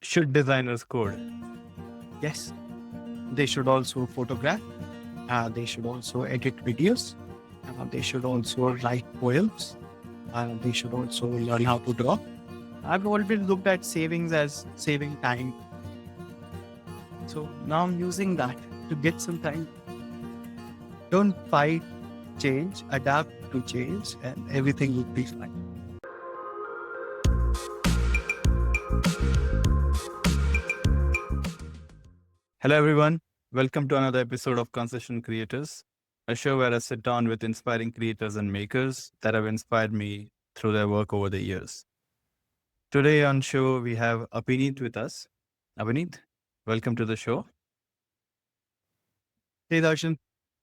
Should designers code? Yes, they should also photograph. They should also edit videos. They should also write poems. They should also learn how to draw. I've always looked at savings as saving time. So now I'm using that to get some time. Don't fight change, adapt to change, and everything will be fine. Hello, everyone. Welcome to another episode of Concession Creators, a show where I sit down with inspiring creators and makers that have inspired me through their work over the years. Today on show, we have Abhinit with us. Abhinit, welcome to the show. Hey, Darshan,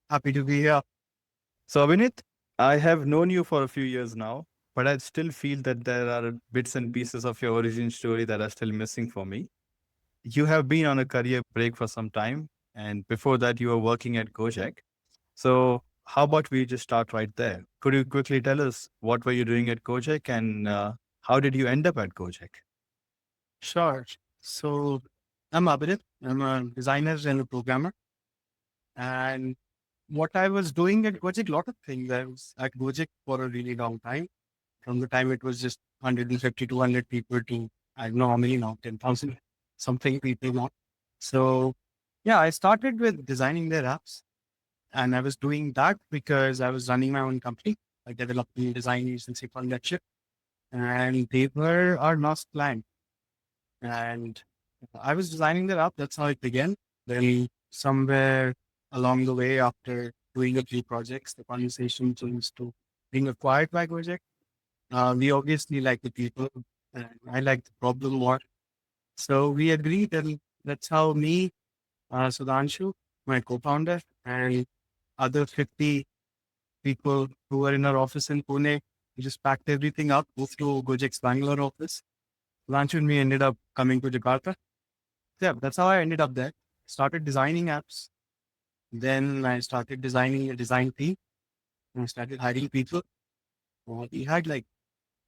happy to be here. So, Abhinit, I have known you for a few years now, but I still feel that there are bits and pieces of your origin story that are still missing for me. You have been on a career break for some time, and before that, you were working at Gojek. So, how about we just start right there? Could you quickly tell us what were you doing at Gojek and how did you end up at Gojek? Sure. So I'm Abhinit. I'm a designer and a programmer. And what I was doing at Gojek, lot of things. I was at Gojek for a really long time. From the time it was just 150, 200 people to, I don't know how many now, 10,000 something people now. So yeah, I started with designing their apps. And I was doing that because I was running my own company, like developing design agency for that shit. And they were our last client. And I was designing their app. That's how it began. Then somewhere along the way, after doing a few projects, the conversation changed to being acquired by Gojek. We obviously like the people. And I like the problem more. So we agreed, and that's how me, Sudhanshu, my co-founder, and other 50 people who were in our office in Pune, we just packed everything up, moved to Gojek's Bangalore office. Sudhanshu and me ended up coming to Jakarta. Yeah, that's how I ended up there. Started designing apps. Then I started designing a design team. And I started hiring people. We had like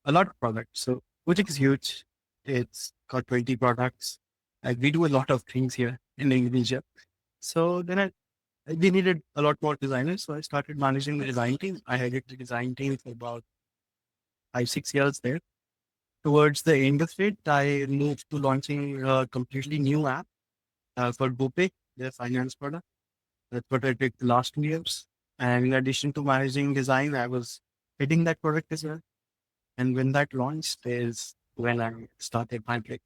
a lot of products. So Gojek is huge. It's got 20 products. Like we do a lot of things here in Indonesia. So then we needed a lot more designers. So I started managing the design team. I headed the design team for about 5, 6 years there. Towards the end of it, I moved to launching a completely new app for GoPay, their finance product. That's what I did the last 2 years. And in addition to managing design, I was heading that product as well. And when that launched is when I started my break.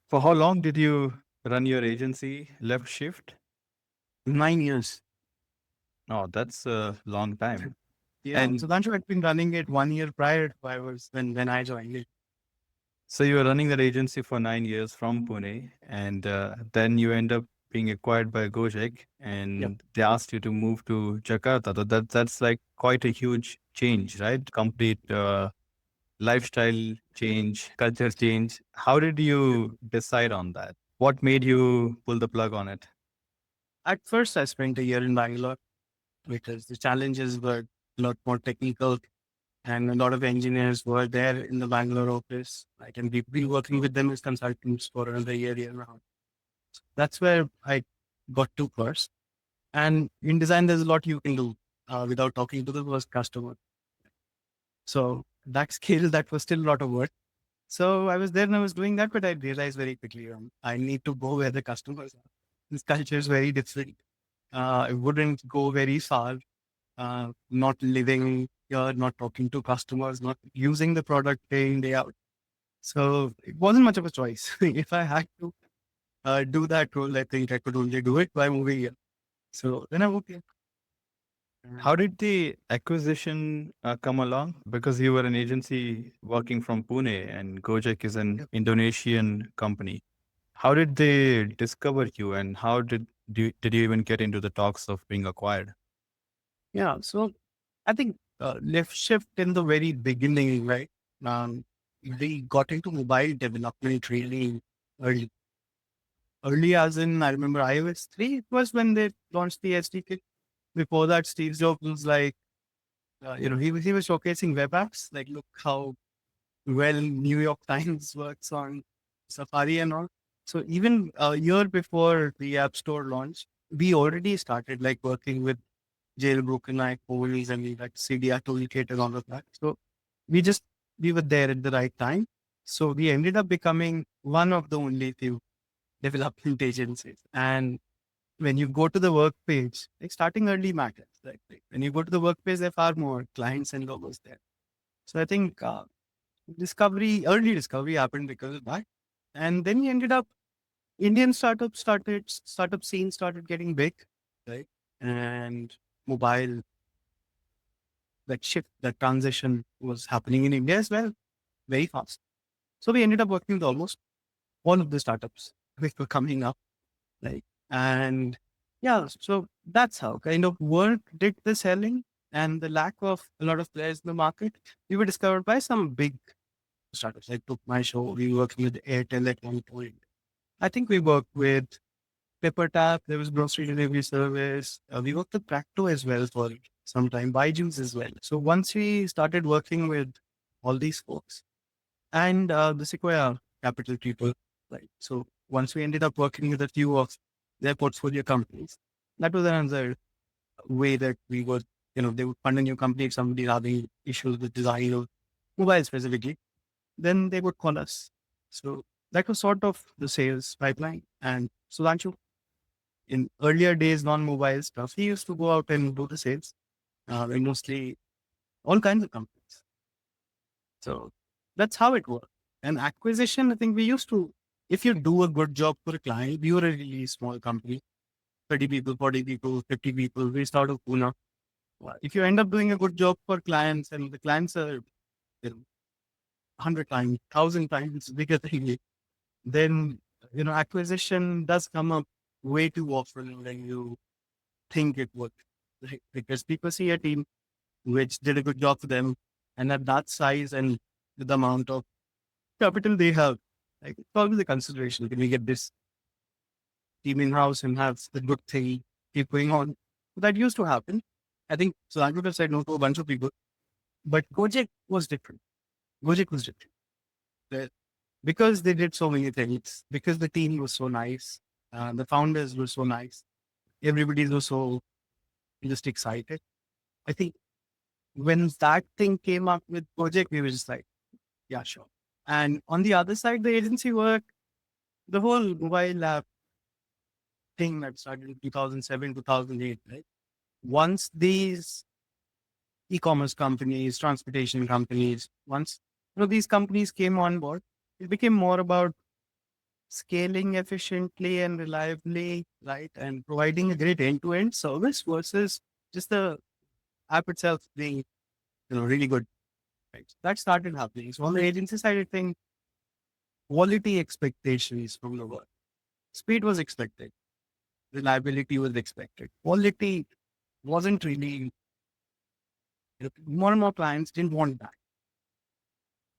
For how long did you run your agency, Leftshift? 9 years. Oh, that's a long time. Yeah. So And Danshu had been running it 1 year prior to I was when I joined it. so you were running that agency for 9 years from Pune, and then you end up being acquired by Gojek, Yep. and they asked you to move to Jakarta. So that's like quite a huge change, right? Complete lifestyle change, culture change. How did you decide on that? What made you pull the plug on it? At first, I spent a year in Bangalore because the challenges were a lot more technical and a lot of engineers were there in the Bangalore office. I can be working with them as consultants for another year and a half. That's where I got to first. And in design, there's a lot you can do without talking to the first customer. So that scale, that was still a lot of work. So I was there and I was doing that, but I realized very quickly, I need to go where the customers are. This culture is very different. I wouldn't go very far, not living here, not talking to customers, not using the product day in, day out. So it wasn't much of a choice. If I had to do that role, I think I could only do it by moving here. So then I moved here. How did the acquisition come along? Because you were an agency working from Pune and Gojek is an Yep. Indonesian company. How did they discover you and how did you even get into the talks of being acquired? Yeah. So I think left shift in the very beginning, right? We got into mobile development really early. Early as in, I remember iOS 3 it was when they launched the SDK. Before that, Steve Jobs was like, he was showcasing web apps. Like, look how well New York Times works on Safari and all. So even a year before the App Store launch, we already started like working with jailbroken iPhones and like CDR toolkit and all of that. So we just we were there at the right time. So we ended up becoming one of the only few development agencies. And when you go to the work page, like starting early matters. Like when you go to the work page, there are far more clients and logos there. So I think early discovery happened because of that. And then we ended up Indian startup scene started getting big, right? And mobile, that shift, that transition was happening in India as well, very fast. So we ended up working with almost all of the startups which were coming up, like, and yeah, so that's how kind of work did the selling and the lack of a lot of players in the market. We were discovered by some big startups. Like took my show, we were working with Airtel at one point. I think we worked with Pepper Tap, there was grocery delivery service. We worked with Practo as well for some time, Byju's as well. So once we started working with all these folks and the Sequoia Capital people, right? So once we ended up working with a few of their portfolio companies, that was another way that we would, they would fund a new company if somebody having issues with design or mobile specifically, then they would call us. So that was sort of the sales pipeline. And Sudhanshu, in earlier days, non-mobile stuff, he used to go out and do the sales, and mostly all kinds of companies. So that's how it worked. And acquisition, I think we used to, if you do a good job for a client, we were a really small company, 30 people, 40 people, 50 people, based out of Pune. If you end up doing a good job for clients and the clients are 100 times, 1,000 times bigger than you, then, acquisition does come up way too often when you think it would, right? Because people see a team which did a good job for them, and at that size and with the amount of capital they have, like it's always a consideration. Can we get this team in house and have the good thing keep going on? That used to happen. I think so. I would have said no to a bunch of people, but Gojek was different. Gojek was different. Because they did so many things, because the team was so nice, the founders were so nice, everybody was so just excited. I think when that thing came up with Gojek, we were just like, yeah, sure. And on the other side, the agency work, the whole mobile app thing that started in 2007, 2008, right? Once these e-commerce companies, transportation companies, once these companies came on board, it became more about scaling efficiently and reliably, right? And providing a great end-to-end service versus just the app itself being, really good. Right. That started happening. So on the agency side, I think quality expectations from the work. Speed was expected. Reliability was expected. Quality wasn't really, more and more clients didn't want that.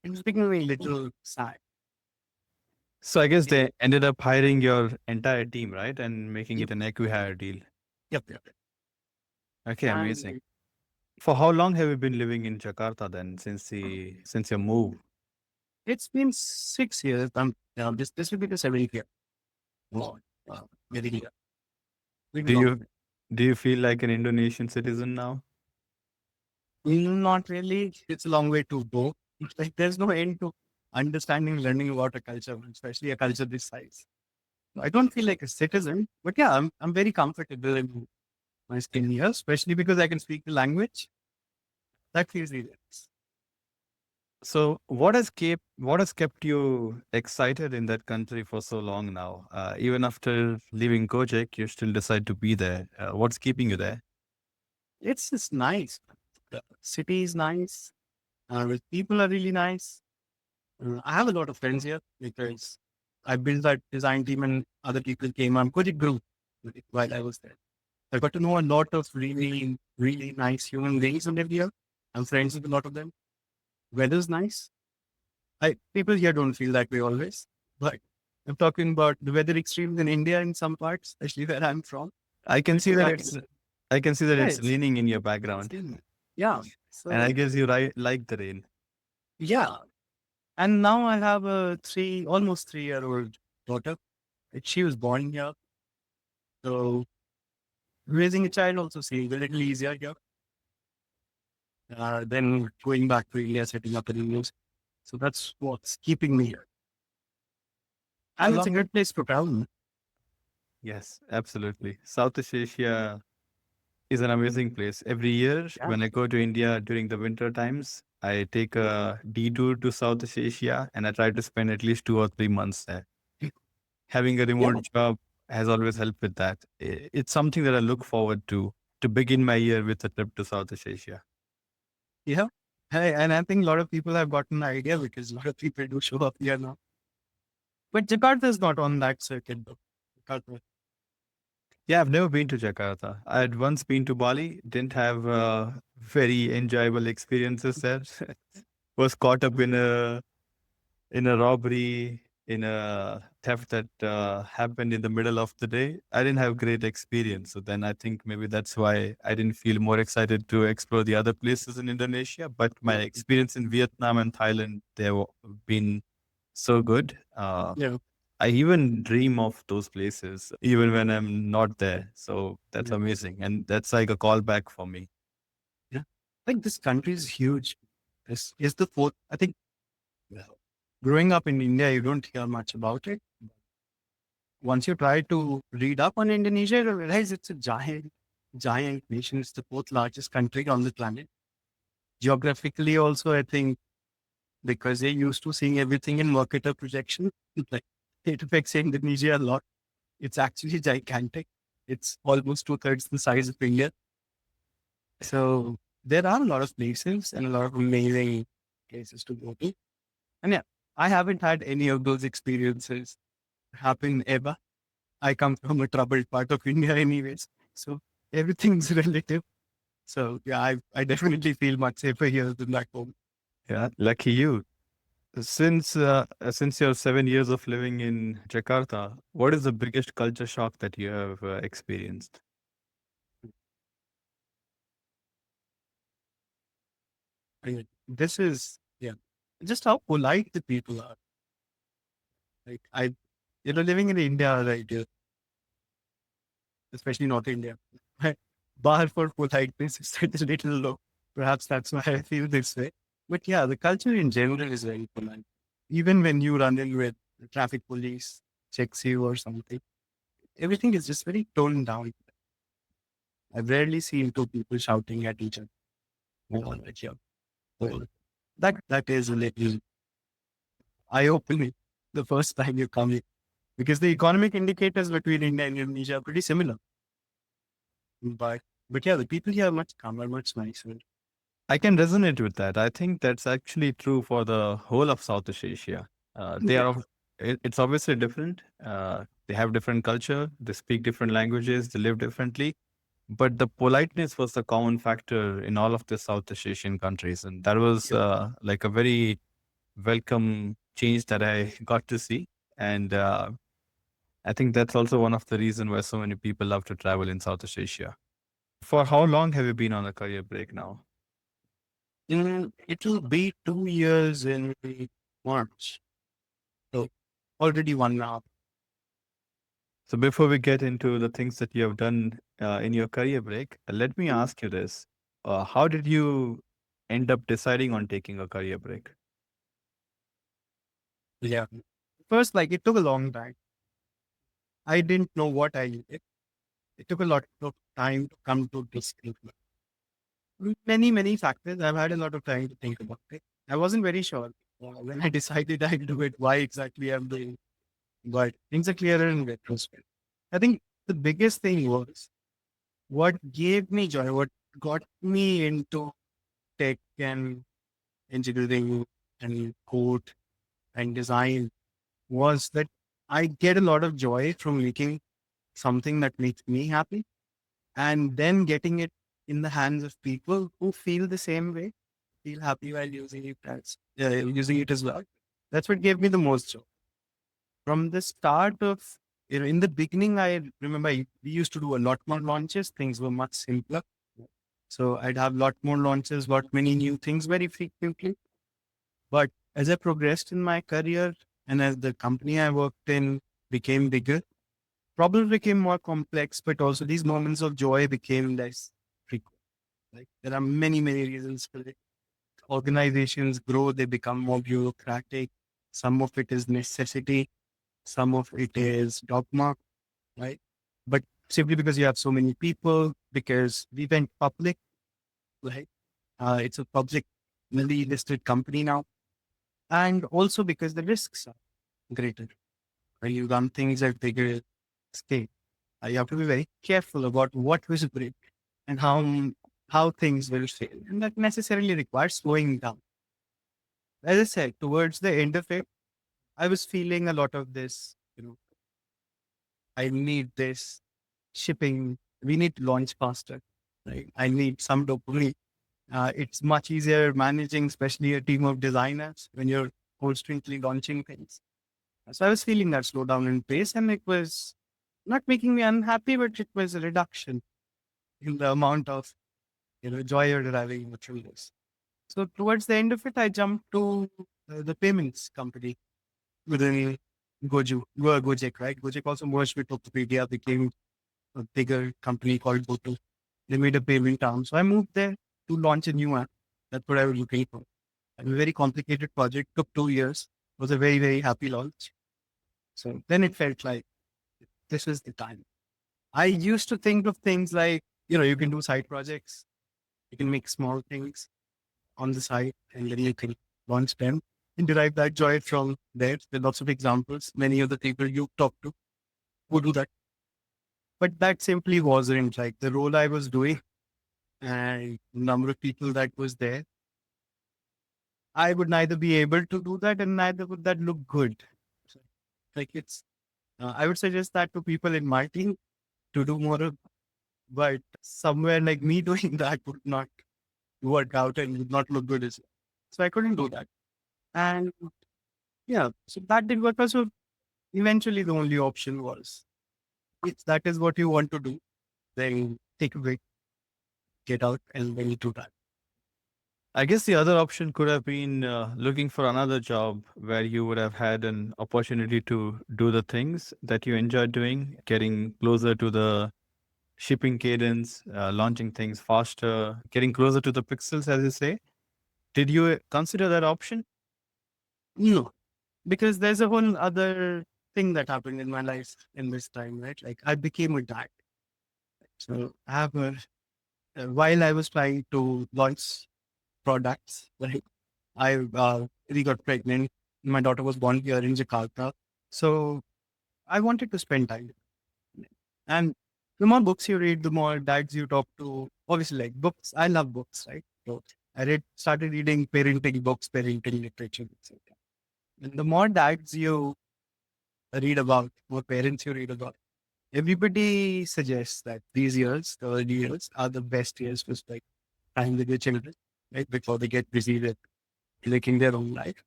It was becoming a little sad. So I guess Yeah. they ended up hiring your entire team, right? And making Yep. it an acqui-hire deal. Yep. Okay, amazing. And For how long have you been living in Jakarta then, since your move? it's been 6 years. This will be the 7th year. Wow. Very good. Really Do long. you do you feel like an Indonesian citizen now? Not really. It's a long way to go. It's like there's no end to understanding, learning about a culture, especially a culture this size. I don't feel like a citizen, but yeah, I'm very comfortable in my skin here, especially because I can speak the language. That feels really nice. So what has kept you excited in that country for so long now? Even after leaving Gojek, you still decide to be there. What's keeping you there? It's just nice. The city is nice. People are really nice. I have a lot of friends here because I built that design team and other people came on. Gojek grew while I was there. I got to know a lot of really, really nice human beings who live here. I'm friends with a lot of them. Weather's nice. People here don't feel that way always, but I'm talking about the weather extremes in India in some parts, especially where I'm from. I can see that it's I can see that Yeah, it's raining in your background, it's in- yeah. and I So guess you like the rain. yeah, And now I have a almost 3-year-old daughter. She was born here. So raising a child also seems a little easier here than going back to India, setting up a new. So that's what's keeping me here. And it's a good place to travel. Yes, absolutely. Southeast Asia is an amazing place. Every year, Yeah. when I go to India during the winter times, I take a detour to Southeast Asia and I try to spend at least 2 or 3 months there. Having a Yeah. remote job has always helped with that. It's something that I look forward to begin my year with a trip to Southeast Asia. Yeah. Hey, and I think a lot of people have gotten the idea because a lot of people do show up here now. But Jakarta is not on that circuit though. Jakarta. Yeah, I've never been to Jakarta. I had once been to Bali, didn't have very enjoyable experiences there. Was caught up in a robbery, in a theft that happened in the middle of the day. I didn't have great experience. So then I think maybe that's why I didn't feel more excited to explore the other places in Indonesia. But my experience in Vietnam and Thailand, they've been so good. Yeah. I even dream of those places, even when I'm not there. So that's Yeah. amazing. And that's like a callback for me. Yeah. Like this country is huge. This is the fourth. I think growing up in India, you don't hear much about it. Once you try to read up on Indonesia, you realize it's a giant nation. It's the fourth largest country on the planet. Geographically, also, I think because they're used to seeing everything in Mercator projection, like it affects Indonesia a lot. It's actually gigantic. It's almost two-thirds the size of India. So there are a lot of places and a lot of amazing places to go to. And yeah, I haven't had any of those experiences happen ever. I come from a troubled part of India anyways. So everything's relative. So yeah, I definitely feel much safer here than back home. Yeah, lucky you. Since your 7 years of living in Jakarta, what is the biggest culture shock that you have experienced? I mean, this is, yeah, just how polite the people are. Like living in India, right, especially North India, bar for politeness is set a little low. Perhaps that's why I feel this way. But yeah, the culture in general is very polite. Even when you run in with the traffic police checks you or something, everything is just very toned down. I've rarely seen two people shouting at each other. Like, yeah. So that is a little eye-opening the first time you come in. Because the economic indicators between India and Indonesia are pretty similar. But yeah, the people here are much calmer, much nicer. I can resonate with that. I think that's actually true for the whole of Southeast Asia. They Yeah. are, it's obviously different. They have different culture, they speak different languages, they live differently. But the politeness was the common factor in all of the Southeast Asian countries. And that was Yep. like a very welcome change that I got to see. And I think that's also one of the reasons why so many people love to travel in Southeast Asia. For how long have you been on a career break now? It will be 2 years in March. So already 1.5. So before we get into the things that you have done in your career break, let me ask you this. How did you end up deciding on taking a career break? Yeah. First, like it took a long time. I didn't know what I needed. It took a lot of time to come to this conclusion. Many factors. I've had a lot of time to think about it. I wasn't very sure when I decided I'd do it, why exactly I'm doing it. But things are clearer in retrospect. I think the biggest thing was what gave me joy, what got me into tech and engineering and code and design was that I get a lot of joy from making something that makes me happy and then getting it in the hands of people who feel the same way, feel happy while using it as well. That's what gave me the most joy. From the start of, in the beginning, I remember we used to do a lot more launches. Things were much simpler. So I'd have a lot more launches, lot many new things very frequently. But As I progressed in my career and as the company I worked in became bigger, problems became more complex, but also these moments of joy became less frequent. Like there are many, many reasons for it. Organizations grow, they become more bureaucratic. Some of it is necessity, some of it is dogma, right? But simply because you have so many people, because we went public, right? It's a public, listed company now, and also because the risks are greater. When you run things at bigger scale, you have to be very careful about what will break and how things will fail, and that necessarily requires slowing down. As I said, towards the end of it, I was feeling a lot of this. I need this shipping. We need to launch faster. Right? I need some dopamine. It's much easier managing, especially a team of designers when you're constantly launching things. So I was feeling that slowdown in pace, and it was not making me unhappy, but it was a reduction in the amount of joy you're deriving through this. So towards the end of it, I jumped to the payments company within Gojek, right? Gojek also merged with Tokopedia, became a bigger company called Goto. They made a payment arm. So I moved there to launch a new app. That's what I was looking for. A very complicated project, took 2 years. It was a very, very happy launch. So then it felt like this is the time. I used to think of things like, you can do side projects, you can make small things on the side, and then you can launch them and derive that joy from there. There are lots of examples, many of the people you talk to who do that. But that simply wasn't like the role I was doing and number of people that was there. I would neither be able to do that and neither would that look good. So, like I would suggest that to people in my team to do more of, but somewhere like me doing that would not work out and would not look good as well. So I couldn't do that. And yeah, so that didn't work out. So eventually the only option was if that is what you want to do, then take a break, get out, and then you do that. I guess the other option could have been looking for another job where you would have had an opportunity to do the things that you enjoy doing, getting closer to the shipping cadence, launching things faster, getting closer to the pixels, as you say. Did you consider that option? No, because there's a whole other thing that happened in my life in this time, right? Like I became a dad. So I have while I was trying to launch products, right? I really got pregnant. My daughter was born here in Jakarta. So I wanted to spend time. And the more books you read, the more dads you talk to. Obviously, like books, I love books, right? So started reading parenting books, parenting literature, etc. And the more dads you read about, more parents you read about, everybody suggests that these years, the early years, are the best years to spend time with your children, right? Before they get busy with making their own life.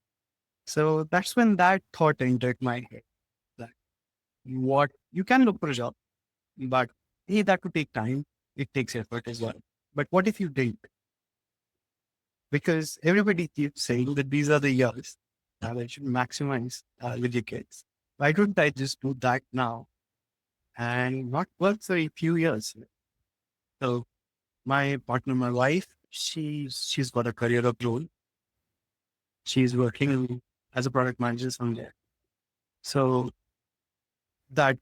So that's when that thought entered my head that what you can look for a job, but hey, that could take time. It takes effort as well. But what if you didn't? Because everybody keeps saying that these are the years that I should maximize with your kids. Why don't I just do that now and not work for a few years? So my partner, my wife, she's got a career of her own. She's working as a product manager somewhere. So that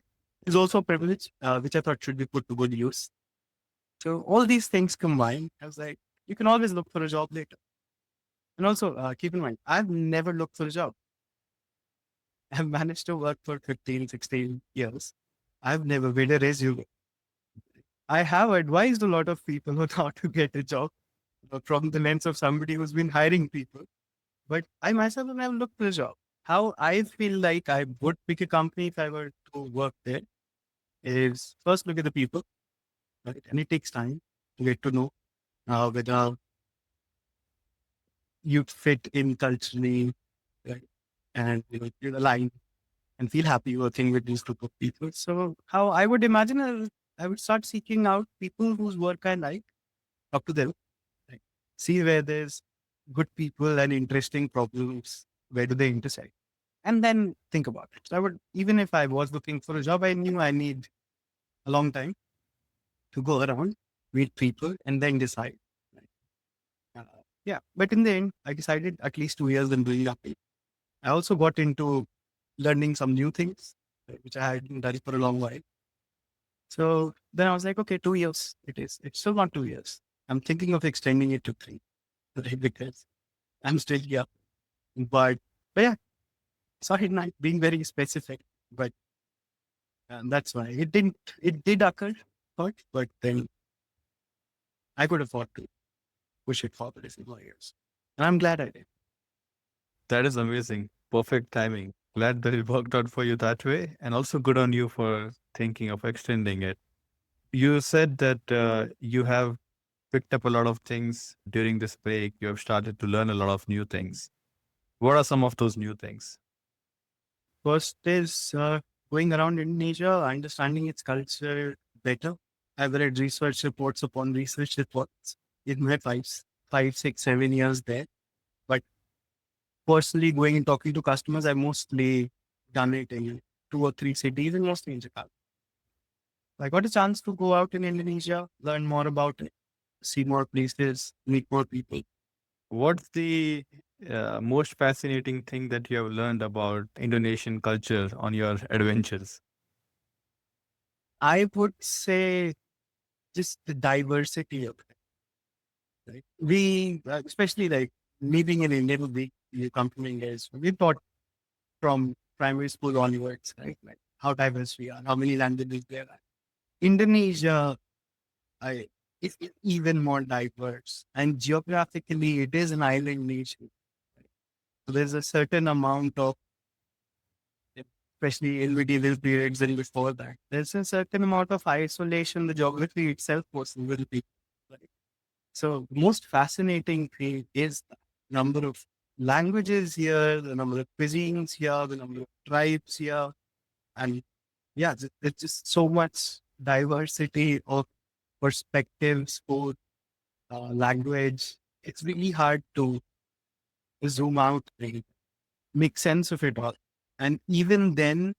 is also a privilege, which I thought should be put to good use. So all these things combined, I was like, you can always look for a job later. And also keep in mind, I've never looked for a job. I've managed to work for 15, 16 years. I've never made a resume. I have advised a lot of people on how to get a job from the lens of somebody who's been hiring people. But I myself have never looked for a job. How I feel like I would pick a company if I were to work there is first look at the people, right? And it takes time to get to know whether you fit in culturally, right? And you align and feel happy working with these group of people. So how I would imagine I would start seeking out people whose work I like, talk to them, like, see where there's good people and interesting problems Where do they intersect? And then think about it. So I would, even if I was looking for a job, I knew I need a long time to go around, meet people, and then decide. Uh, yeah. But in the end, I decided at least 2 years in doing nothing. I also got into learning some new things, which I hadn't done for a long while. So then I was like, okay, 2 years it is. It's still not 2 years. I'm thinking of extending it to three, right? Because I'm still here. But, but yeah, sorry, not being very specific, but that's why it did occur, but then I could afford to push it forward a few more years. And I'm glad I did. That is amazing. Perfect timing. Glad that it worked out for you that way. And also good on you for thinking of extending it. You said that you have picked up a lot of things during this break. You have started to learn a lot of new things. What are some of those new things? First is going around Indonesia, understanding its culture better. I've read research reports upon research reports in my 6, 7 years there. But personally, going and talking to customers, I've mostly done it in 2 or 3 cities and mostly in Jakarta. I got a chance to go out in Indonesia, learn more about it, see more places, meet more people. What's the most fascinating thing that you have learned about Indonesian culture on your adventures? I would say just the diversity of it. Right? We, especially like living in India, we come from India, we taught from primary school onwards, right? Like how diverse we are, how many languages there are. Indonesia, I, is even more diverse, and geographically, it is an island nation. So there's a certain amount of, especially in medieval periods and before that, there's a certain amount of isolation. The geography itself was with people. Right? So the most fascinating thing is the number of languages here, the number of cuisines here, the number of tribes here, and yeah, there's just so much diversity of perspectives, food, language. It's really hard to zoom out and make sense of it all. And even then,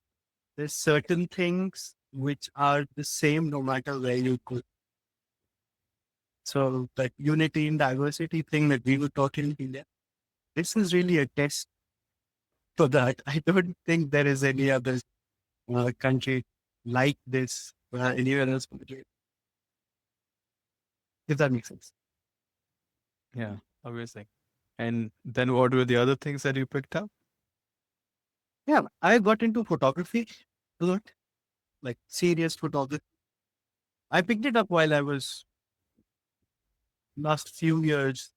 there's certain things which are the same no matter where you go. So that unity and diversity thing that we were talking in India, this is really a test for that. I don't think there is any other country like this anywhere else. If that makes sense. Yeah, amazing. And then what were the other things that you picked up? Yeah, I got into photography a lot, like serious photography. I picked it up while I was last few years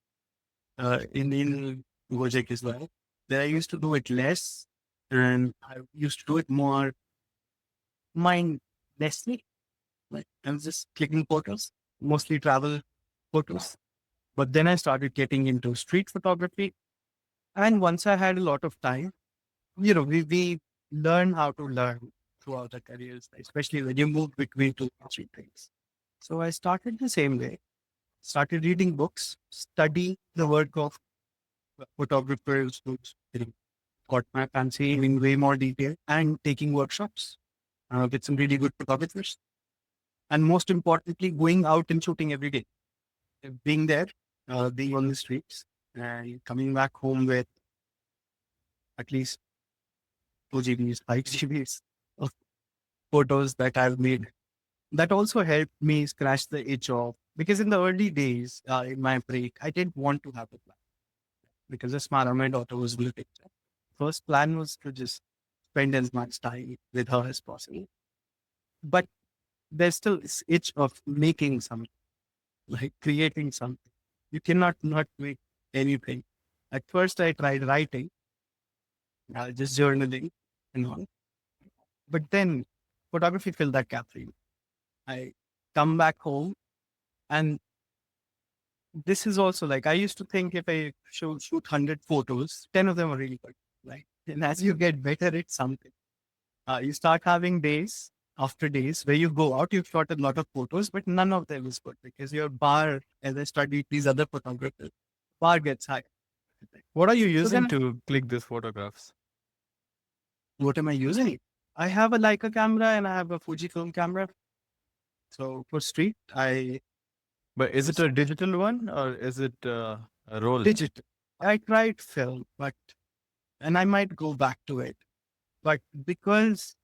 in Gojek as well. Then I used to do it less, and I used to do it more mindlessly. Like I was just clicking photos, mostly travel photos. But then I started getting into street photography, and once I had a lot of time, we learn how to learn throughout our careers, especially when you move between two or three things. So I started the same way, started reading books, study the work of photographers who got my fancy in way more detail, and taking workshops with some really good photographers. And most importantly, going out and shooting every day, being there, being on the streets, and coming back home with at least 2 GBs, 5 GBs of photos that I've made. That also helped me scratch the itch off because in the early days, in my break, I didn't want to have a plan because Asmara, my daughter, was little. First plan was to just spend as much time with her as possible. But there's still this itch of making something, like creating something. You cannot not make anything. At first, I tried writing, just journaling and all. But then photography filled that gap for me. I come back home, and this is also like I used to think if I shoot 100 photos, 10 of them are really good, right? And as you get better at something, you start having days after days where you go out, you've shot a lot of photos, but none of them is good because your bar, as I studied these other photographers, bar gets high. What are you So using then, to click these photographs? what am I using? I have a Leica camera and I have a Fujifilm camera. So for street, I But is it use a digital one or is it a roll? digital. I tried film, and I might go back to it. But because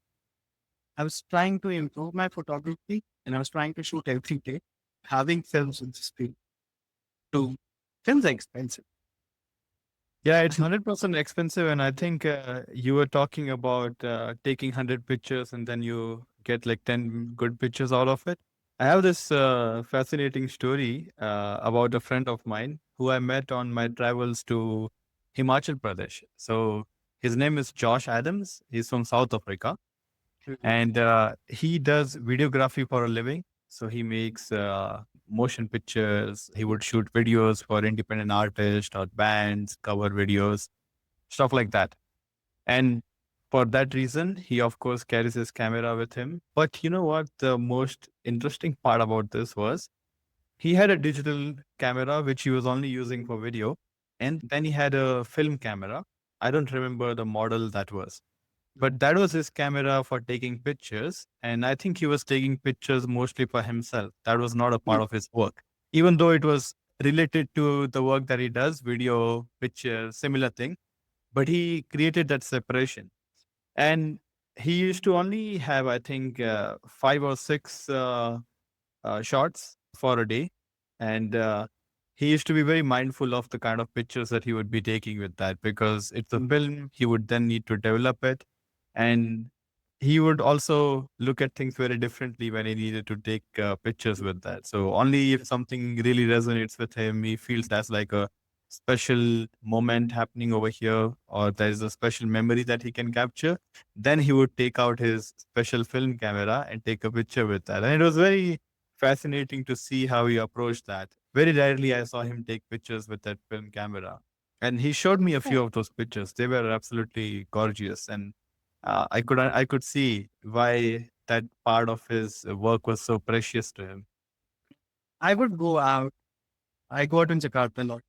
I was trying to improve my photography and I was trying to shoot every day, having films on the screen, to films are expensive. Yeah, it's 100% expensive. And I think you were talking about taking 100 pictures and then you get like 10 good pictures out of it. I have this fascinating story about a friend of mine who I met on my travels to Himachal Pradesh. So his name is Josh Adams. He's from South Africa Mhm. and he does videography for a living. So he makes motion pictures. He would shoot videos for independent artists or bands, cover videos, stuff like that. And for that reason, he of course carries his camera with him. But you know what? The most interesting part about this was he had a digital camera which he was only using for video, and then he had a film camera. I don't remember the model that was, but that was his camera for taking pictures. And I think he was taking pictures mostly for himself. That was not a part Mm. of his work, even though it was related to the work that he does, video, picture, similar thing. But he created that separation. And he used to only have, I think, 5 or 6 shots for a day. And he used to be very mindful of the kind of pictures that he would be taking with that because it's a Mm. film. He would then need to develop it. And he would also look at things very differently when he needed to take pictures with that. So only if something really resonates with him, he feels that's like a special moment happening over here, or there's a special memory that he can capture, then he would take out his special film camera and take a picture with that. And it was very fascinating to see how he approached that. Very rarely I saw him take pictures with that film camera. And he showed me a few of those pictures. They were absolutely gorgeous. And I could see why that part of his work was so precious to him. I would go out. I go out in Jakarta a lot.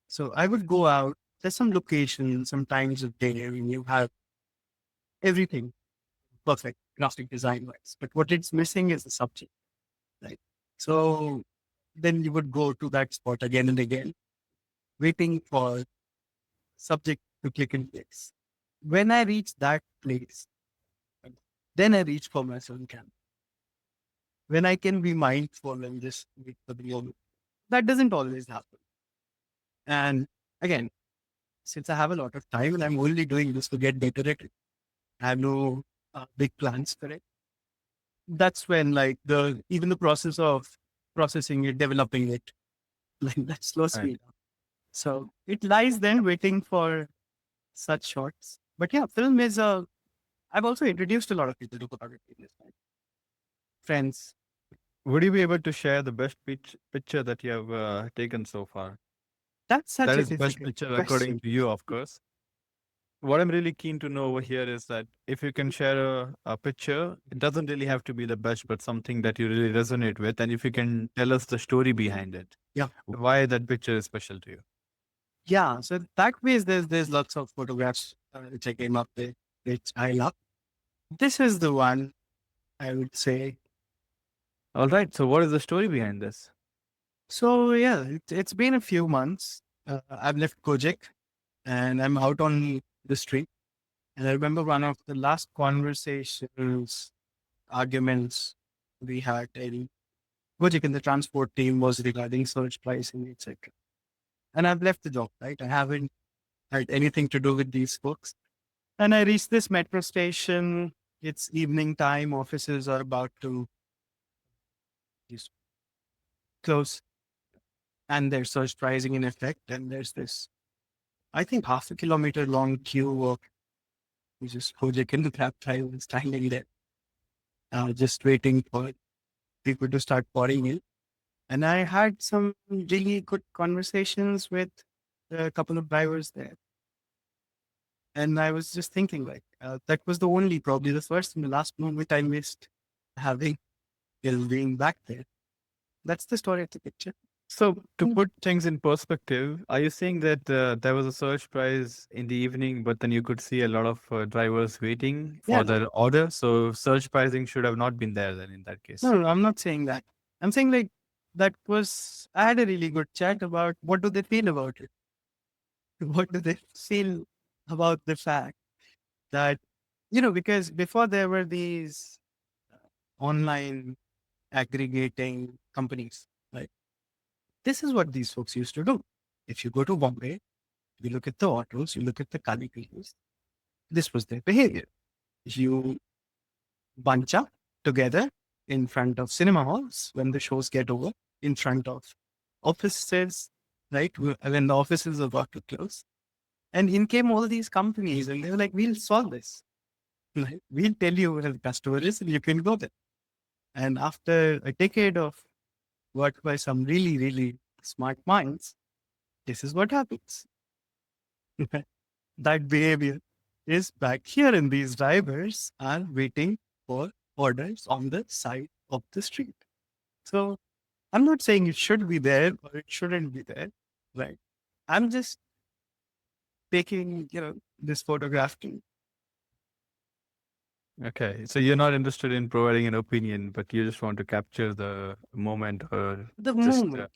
So I would go out. There's some locations, some times of day when you have everything perfect, graphic design wise. But what it's missing is the subject, right? So then you would go to that spot again and again, waiting for subject to click in place. When I reach that place, then I reach for my film camera. When I can be mindful and just wait for the moment. That doesn't always happen. And again, since I have a lot of time and I'm only doing this to get better at it, I have no big plans for it. That's when like even the process of processing it, developing it, like that slows Right. me down. So it lies then waiting for such shots. But yeah, film is I've also introduced a lot of people to photography in this time. Friends. Would you be able to share the best picture that you have taken so far? That's such That a is best difficult picture according question. to you, of course. What I'm really keen to know over here is that if you can share a picture, it doesn't really have to be the best, but something that you really resonate with. And if you can tell us the story behind it, Yeah. why that picture is special to you. Yeah. So that way, there's lots of photographs which I came up with, which I love. This is the one I would say. All right. So, what is the story behind this? So yeah, it's been a few months. I've left Gojek and I'm out on the street. And I remember one of the last conversations, arguments we had in Gojek in the transport team was regarding surge pricing, etc. And I've left the job, right? I haven't had anything to do with these folks. And I reached this metro station. It's evening time. Offices are about to just close and there's surge pricing in effect. And there's this, I think, half a kilometer long queue of just Gojek and the cab drivers standing there, just waiting for people to start pouring in. And I had some really good conversations with a couple of drivers there. And I was just thinking, like, that was the only, probably the first and the last moment I missed having being back there. That's the story of the picture. So to Mm. put things in perspective, are you saying that there was a surge price in the evening, but then you could see a lot of drivers waiting Yeah, for their order? So surge pricing should have not been there then in that no, case. no, I'm not saying that. I'm saying like that was, I had a really good chat about what do they feel about it? What do they feel about the fact that, because before there were these online aggregating companies, right? This is what these folks used to do. If you go to Bombay, you look at the autos, you look at the Kalikas, this was their behavior. You bunch up together in front of cinema halls when the shows get over, in front of offices, right? When the offices are about to close. And in came all these companies and they were like, we'll solve this. Right? We'll tell you where the customer is and you can go there. And after a decade of work by some really, really smart minds, this is what happens. That behavior is back here, and these drivers are waiting for orders on the side of the street. So I'm not saying it should be there or it shouldn't be there, right? I'm just taking, this photograph to Okay, so you're not interested in providing an opinion, but you just want to capture the moment or the just moment.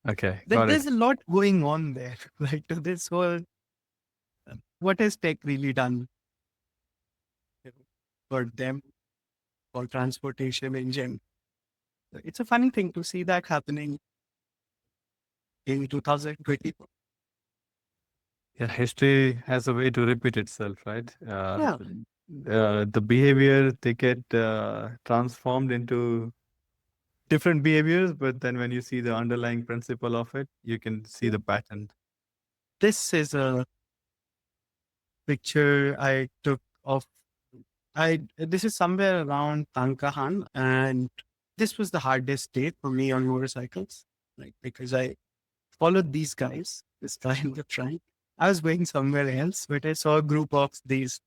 okay, got it. There's a lot going on there, right? To this whole, what has tech really done for them, for transportation in general? It's a funny thing to see that happening in 2024. Yeah, history has a way to repeat itself, right? Yeah. The behavior they get transformed into different behaviors, but then when you see the underlying principle of it, you can see Yeah. the pattern. This is a picture I took of this is somewhere around Tankahan, and this was the hardest day for me on motorcycles, right? Because I followed these guys, this guy in the front. I was going somewhere else, but I saw a group of these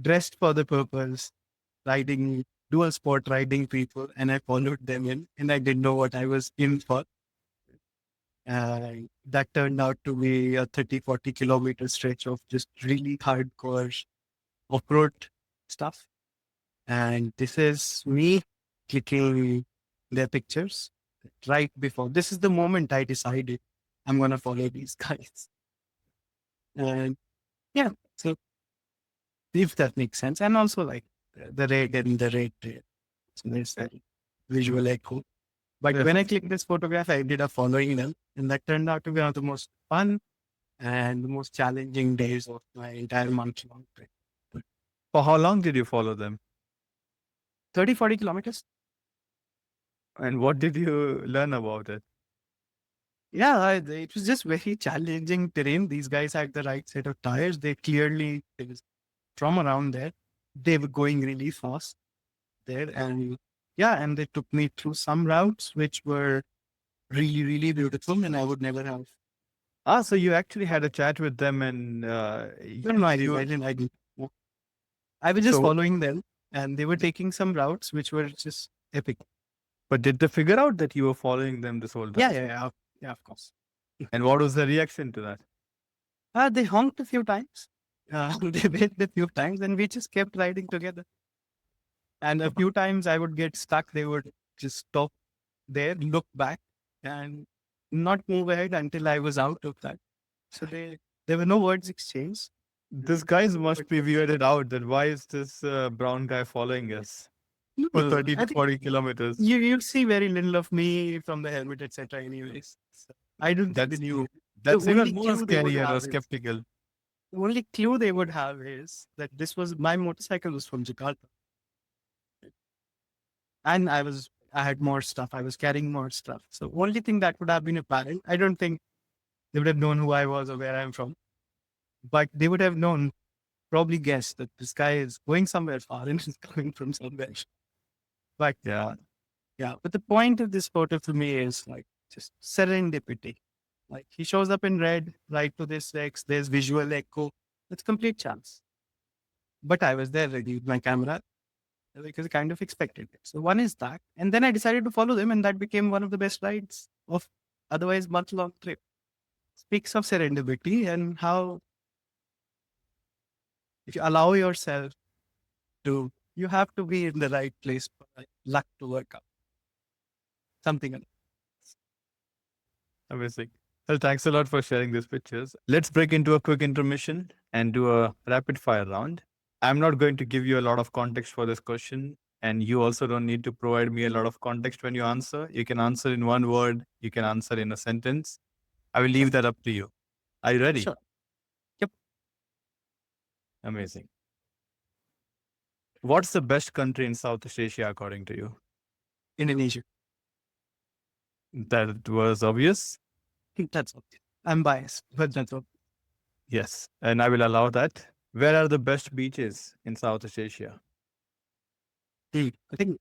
dressed for the purpose, riding dual sport riding people, and I followed them in, and I didn't know what I was in for. That turned out to be a 30-40 kilometer stretch of just really hardcore off-road stuff. And this is me clicking their pictures right before. This is the moment I decided I'm going to follow these guys. And yeah, so if that makes sense. And also like the red and the red. So there's that visual echo. But Yes. when I clicked this photograph, I ended up following them. And that turned out to be one of the most fun and the most challenging days of my entire month long trip. For how long did you follow them? 30-40 kilometers. And what did you learn about it? Yeah, it was just very challenging terrain. These guys had the right set of tires. It was from around there. They were going really fast there. And yeah, and they took me through some routes which were really, really beautiful. And I would never have. Ah, so you actually had a chat with them and No, I you, didn't. I didn't. I was just so, following them and they were taking some routes which were just epic. but did they figure out that you were following them this whole Yeah, time? yeah, yeah. Yeah, of course. And what was the reaction to that? They honked a few times. They waved a few times and we just kept riding together. And a few times I would get stuck. They would just stop there, look back, and not move ahead until I was out of that. So there were no words exchanged. This guys must be weirded out that why is this brown guy following us for No, 30 I to think 40 kilometers? you'll see very little of me from the helmet, etc. Anyways, so I don't think they That's knew. that's The even only more clue they would scary or have is skeptical. the only clue they would have is that this was my motorcycle was from Jakarta, and I had more stuff. I was carrying more stuff. So only thing that would have been apparent. I don't think they would have known who I was or where I'm from, but they would have known, probably guessed that this guy is going somewhere far and is coming from somewhere. But Yeah. yeah, but the point of this photo for me is like just serendipity. Like he shows up in red, right to this X, there's visual echo. It's complete chance. But I was there ready with my camera because I kind of expected it. So one is that. And then I decided to follow them, and that became one of the best rides of otherwise month-long trip. Speaks of serendipity and how if you allow yourself to, you have to be in the right place for luck to work out. Something like Amazing. Well, thanks a lot for sharing these pictures. Let's break into a quick intermission and do a rapid fire round. I'm not going to give you a lot of context for this question, and you also don't need to provide me a lot of context when you answer. You can answer in one word, you can answer in a sentence. I will that. leave that up to you. Are you ready? Sure. Yep. Amazing. What's the best country in Southeast Asia according to you? Indonesia. That was obvious. That's all. I'm biased, but that's all. Yes, and I will allow that. Where are the best beaches in Southeast Asia? I think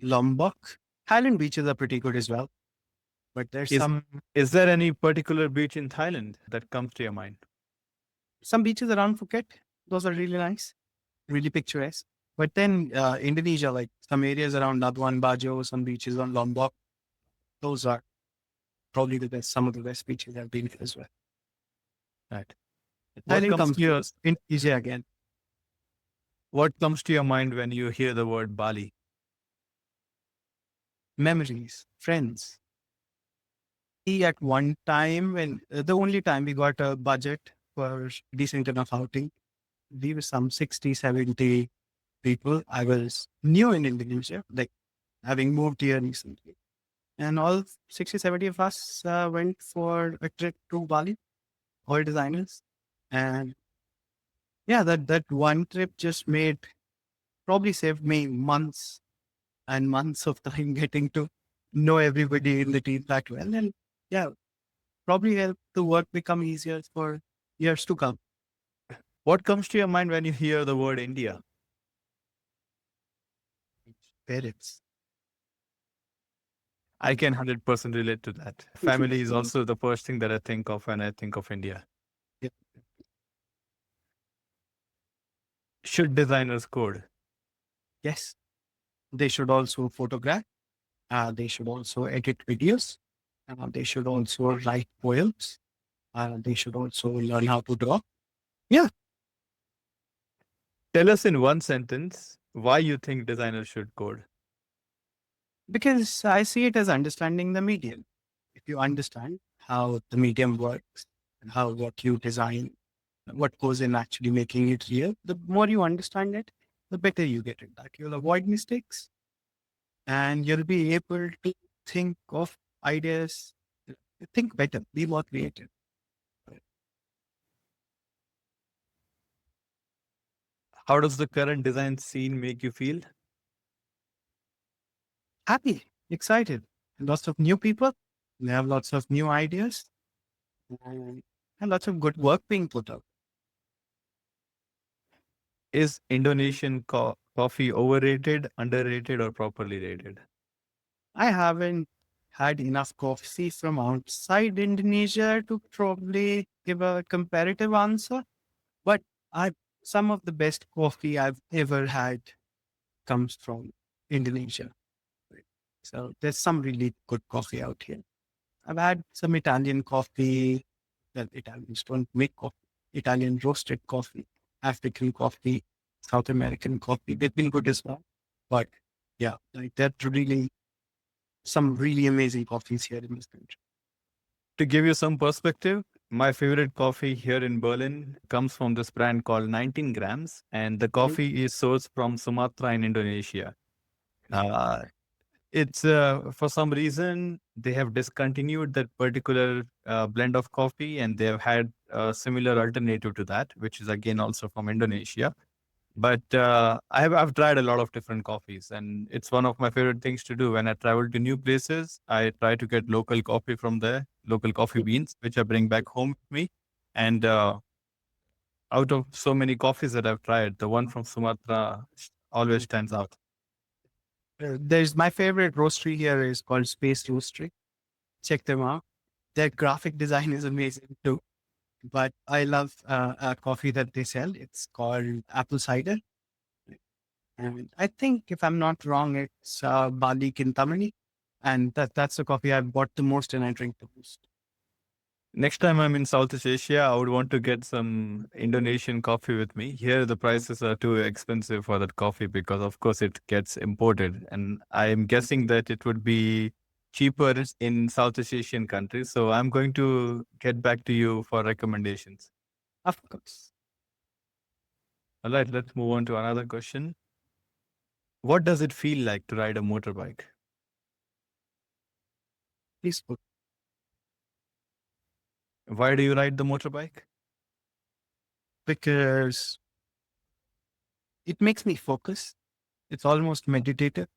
Lombok. Highland beaches are pretty good as well. But there's Is is there any particular beach in Thailand that comes to your mind? some beaches around Phuket. Those are really nice, really picturesque. But then Indonesia, like some areas around Labuan Bajo, some beaches on Lombok, those are probably the best, some of the best beaches I've been to as well. Right. What Thailand comes comes to your first. Indonesia again. what comes to your mind when you hear the word Bali? Memories, friends. At one time, when the only time we got a budget for decent enough outing, we were some 60, 70 people. I was new in Indonesia, like having moved here recently. And all 60, 70 of us went for a trip to Bali, all designers. And yeah, that one trip just probably saved me months and months of time getting to know everybody in the team that well. And yeah, probably helped the work become easier for years to come. What comes to your mind when you hear the word India? Parents. I can 100% relate to that. Family is also the first thing that I think of when I think of India. Yeah. Should designers code? Yes, they should also photograph. They should also edit videos. They should also write poems. They should also learn how to draw. Yeah, Tell us in one sentence why you think designers should code. because I see it as understanding the medium. If you understand how the medium works and how what you design, what goes in actually making it real, the more you understand it, the better you get at that. You'll avoid mistakes and you'll be able to think of ideas, think better, be more creative. How does the current design scene make you feel? Happy, excited, lots of new people. They have lots of new ideas and lots of good work being put out. Is Indonesian coffee overrated, underrated, or properly rated? I haven't had enough coffee from outside Indonesia to probably give a comparative answer, but I some of the best coffee I've ever had comes from Indonesia. So there's some really good coffee out here. I've had some Italian coffee. Well, Italians don't make coffee. Italian roasted coffee, African coffee, South American coffee. They've been good as well. But yeah, like that really some really amazing coffees here in this country. To give you some perspective, my favorite coffee here in Berlin comes from this brand called 19 grams, and the coffee is sourced from Sumatra in Indonesia. Uh, it's for some reason they have discontinued that particular blend of coffee, and they have had a similar alternative to that, which is again also from Indonesia. But I've tried a lot of different coffees, and it's one of my favorite things to do when I travel to new places. I try to get local coffee from there, local coffee beans, which I bring back home with me. And out of so many coffees that I've tried, the one from Sumatra always stands out. There's my favorite roastery here is called Space Roastery. Check them out. Their graphic design is amazing too. But I love a coffee that they sell. It's called apple cider. And I think, if I'm not wrong, it's Bali Kintamani. And that's the coffee I've bought the most and I drink the most. Next time I'm in Southeast Asia, I would want to get some Indonesian coffee with me. Here, the prices are too expensive for that coffee because, of course, it gets imported. And I'm guessing that it would be cheaper in Southeast Asian countries. So I'm going to get back to you for recommendations. Of course. All right, let's move on to another question. What does it feel like to ride a motorbike? Peaceful. Why do you ride the motorbike? Because it makes me focus. It's almost meditative.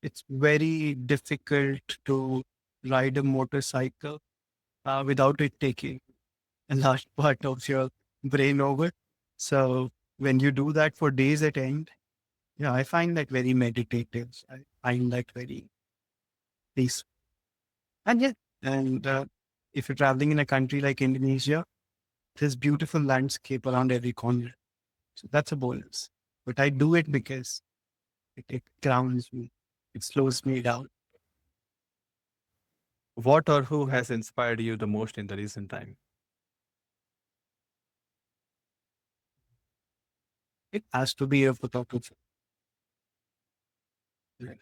It's very difficult to ride a motorcycle without it taking a large part of your brain over. So when you do that for days at end, yeah, I find that very meditative. I find that very peaceful. And yeah, and if you're traveling in a country like Indonesia, there's beautiful landscape around every corner. So that's a bonus. But I do it because it grounds me. It slows me down. What or who has inspired you the most in the recent time? It has to be a photographer. Right.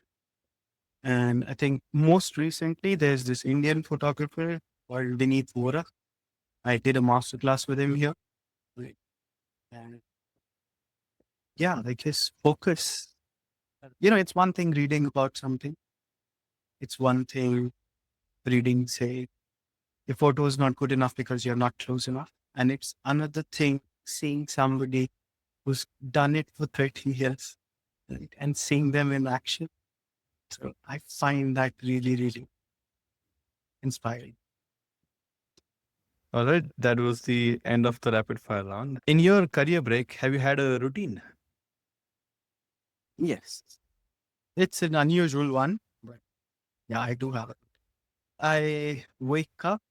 And I think most recently there's this Indian photographer called Vora. I did a masterclass with him here. Right. And yeah, like his focus. It's one thing reading about something. It's one thing reading, say, your photo is not good enough because you're not close enough. And it's another thing seeing somebody who's done it for 30 years, right, and seeing them in action. So I find that really, really inspiring. All right, that was the end of the rapid fire round. In your career break, have you had a routine? Yes. It's an unusual one, but yeah, I do have it. I wake up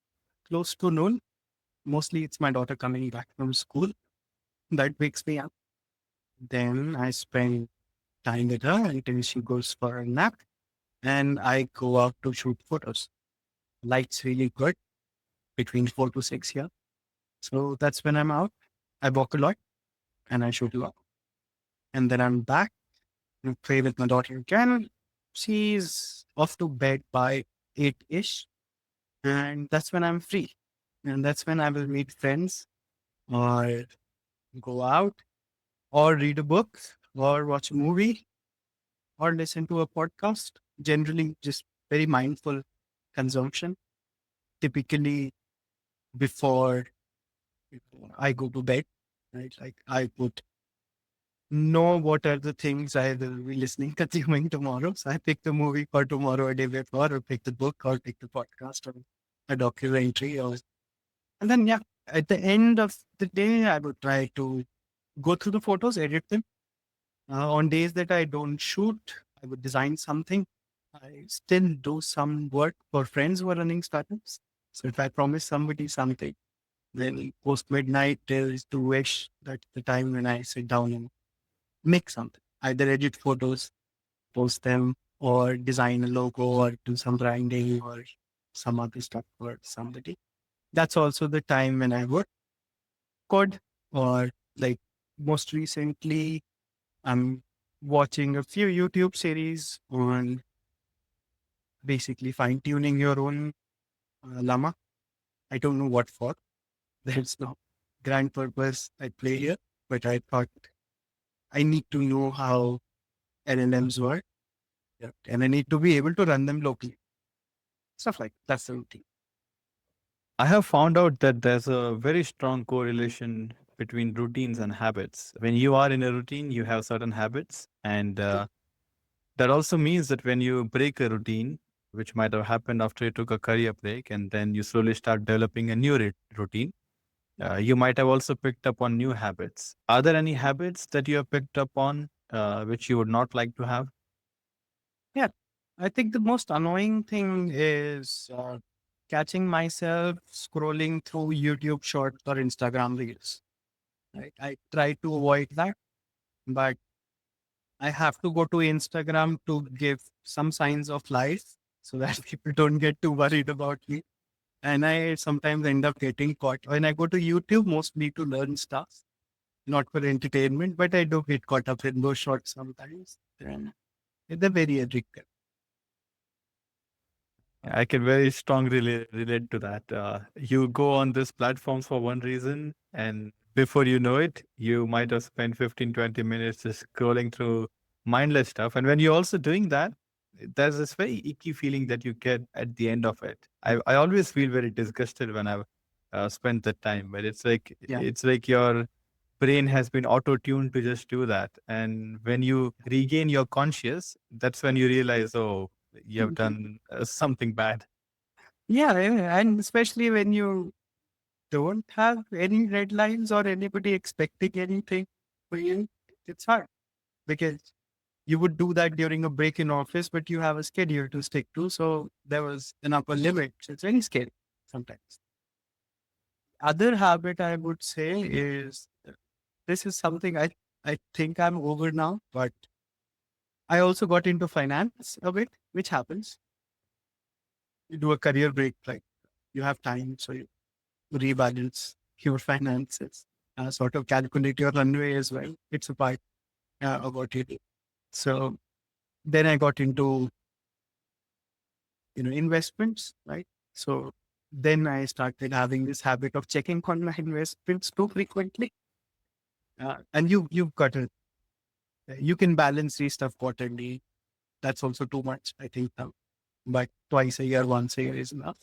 close to noon. Mostly it's my daughter coming back from school that wakes me up. Then I spend time with her until she goes for a nap. And I go out to shoot photos. Light's really good between 4 to 6 here. So that's when I'm out. I walk a lot and I shoot a lot. And then I'm back and play with my daughter again. She's off to bed by 8-ish. And that's when I'm free. And that's when I will meet friends or go out or read a book or watch a movie or listen to a podcast. Generally, just very mindful consumption. Typically, before I go to bed, right? Like I would know what are the things I will be listening, consuming tomorrow. So I pick the movie for tomorrow a day before, or pick the book, or pick the podcast, or a documentary, and then yeah, at the end of the day, I would try to go through the photos, edit them. On days that I don't shoot, I would design something. I still do some work for friends who are running startups. So if I promise somebody something, then post midnight till 2-ish, that's the time when I sit down and make something. Either edit photos, post them, or design a logo, or do some branding, or some other stuff for somebody. That's also the time when I work code, or like most recently, I'm watching a few YouTube series on basically fine tuning your own llama. I don't know what for. There's no grand purpose at play here, but I thought I need to know how LLMs work. Yeah. And I need to be able to run them locally. Stuff like that's the routine. I have found out that there's a very strong correlation between routines and habits. When you are in a routine, you have certain habits. And that also means that when you break a routine, which might have happened after you took a career break, and then you slowly start developing a new routine, you might have also picked up on new habits. Are there any habits that you have picked up on which you would not like to have? Yeah. I think the most annoying thing is catching myself scrolling through YouTube shorts or Instagram reels. Right? I try to avoid that, but I have to go to Instagram to give some signs of life so that people don't get too worried about me. And I sometimes end up getting caught. When I go to YouTube, mostly to learn stuff, not for entertainment, but I do get caught up in those shorts sometimes. And they're very addictive. I can very strongly relate to that. You go on these platforms for one reason, and before you know it, you might have spent 15, 20 minutes just scrolling through mindless stuff. And when you're also doing that, there's this very icky feeling that you get at the end of it. I always feel very disgusted when I've spent that time, but Yeah. it's like your brain has been auto-tuned to just do that. And when you regain your conscious, that's when you realize, oh, you have done something bad. Yeah, and especially when you don't have any red lines or anybody expecting anything for you, it's hard because you would do that during a break in office, but you have a schedule to stick to. So there was an upper limit. So it's very scary sometimes. Other habit I would say is this is something I think I'm over now, but I also got into finance a bit, which happens. You do a career break, like you have time, so you rebalance your finances, sort of calculate your runway as well. It's a part of what you do. So then I got into investments, right? So then I started having this habit of checking on my investments too frequently. And you've got to you can balance these stuff quarterly. That's also too much, I think. Now. But twice a year, once a year is enough.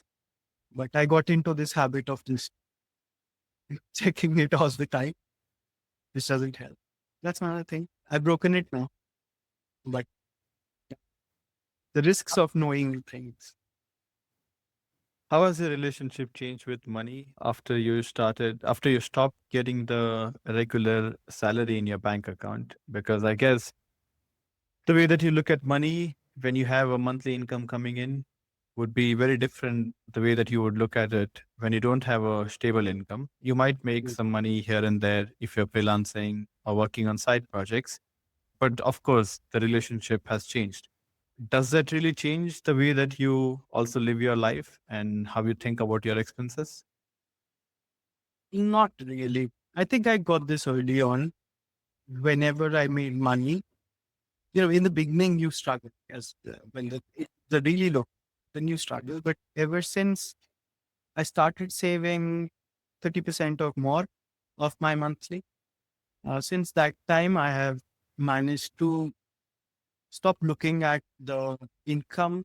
But I got into this habit of just checking it all the time, which doesn't help. That's another thing. I've broken it now. But the risks of knowing things. How has your relationship changed with money after you stopped getting the regular salary in your bank account? Because I guess the way that you look at money when you have a monthly income coming in would be very different the way that you would look at it when you don't have a stable income. You might make some money here and there if you're freelancing or working on side projects, but of course, the relationship has changed. Does that really change the way that you also live your life and how you think about your expenses? Not really. I think I got this early on. Whenever I made money, in the beginning you struggle as when the really low, then you struggle. But ever since I started saving 30% or more of my monthly, since that time I have managed to stop looking at the income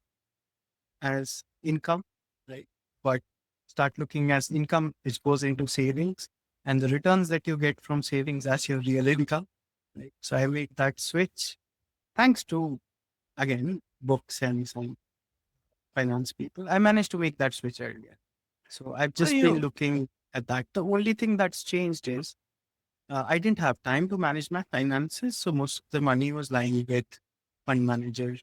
as income, right? But start looking as income which goes into savings and the returns that you get from savings as your real income. Right? So I made that switch thanks to again books and some finance people. I managed to make that switch earlier. So I've How do just been you looking at that. The only thing that's changed is I didn't have time to manage my finances. So most of the money was lying with fund managers,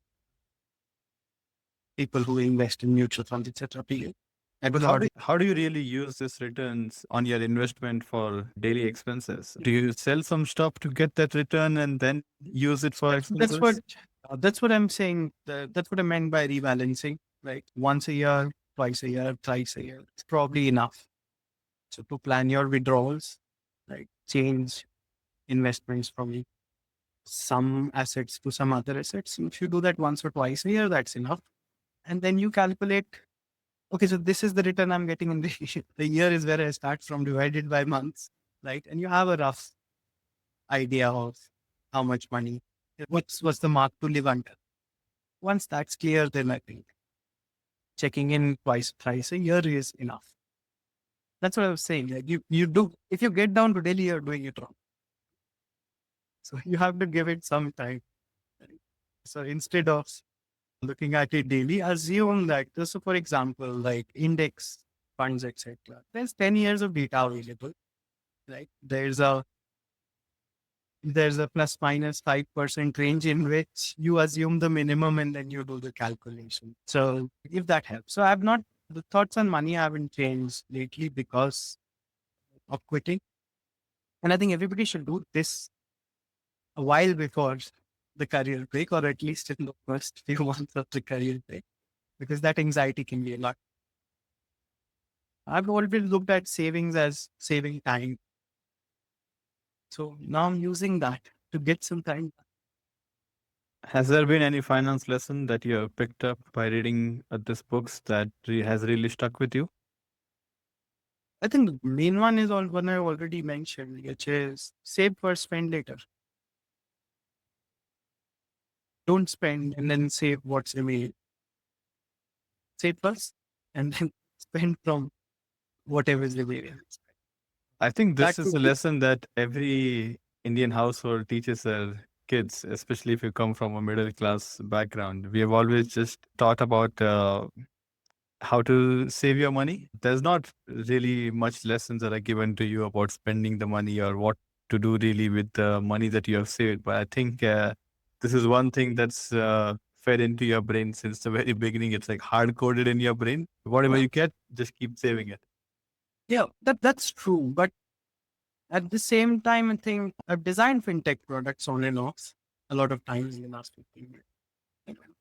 people who invest in mutual funds, etc. I but was hardly. how do you really use this returns on your investment for daily expenses? Do you sell some stuff to get that return and then use it for That's what expenses? that's what I'm saying. That's what I meant by rebalancing. Right, once a year, twice a year, thrice a year. It's probably enough. So to plan your withdrawals, like change investments from some assets to some other assets. If you do that once or twice a year, that's enough. And then you calculate, okay, so this is the return I'm getting in the the year is where I start from divided by months, right? And you have a rough idea of how much money, what's the mark to live under. Once that's clear, then I think checking in twice, thrice a year is enough. That's what I was saying. Like you do, if you get down to Delhi, you're doing it wrong. So you have to give it some time. Right? So instead of looking at it daily, assume that, so for example, like index funds, etc. There's 10 years of data available, right? There's a plus minus 5% range in which you assume the minimum and then you do the calculation. So if that helps. So the thoughts on money haven't changed lately because of quitting. And I think everybody should do this a while before the career break, or at least in the first few months of the career break, because that anxiety can be a lot. I've always looked at savings as saving time. So now I'm using that to get some time. Has there been any finance lesson that you have picked up by reading these books that has really stuck with you? I think the main one is all one I already mentioned, which is save first, spend later. Don't spend and then save what's remaining. Save first and then spend from whatever is remaining. I think That this is a could be, lesson that every Indian household teaches their kids, especially if you come from a middle class background. We have always just taught about how to save your money. There's not really much lessons that are given to you about spending the money or what to do really with the money that you have saved. But I think this is one thing that's fed into your brain since the very beginning. It's like hard coded in your brain. Whatever yeah, you get, just keep saving it. yeah, that's true. But at the same time, I think I've designed fintech products on and off a lot of times in the last 15 years.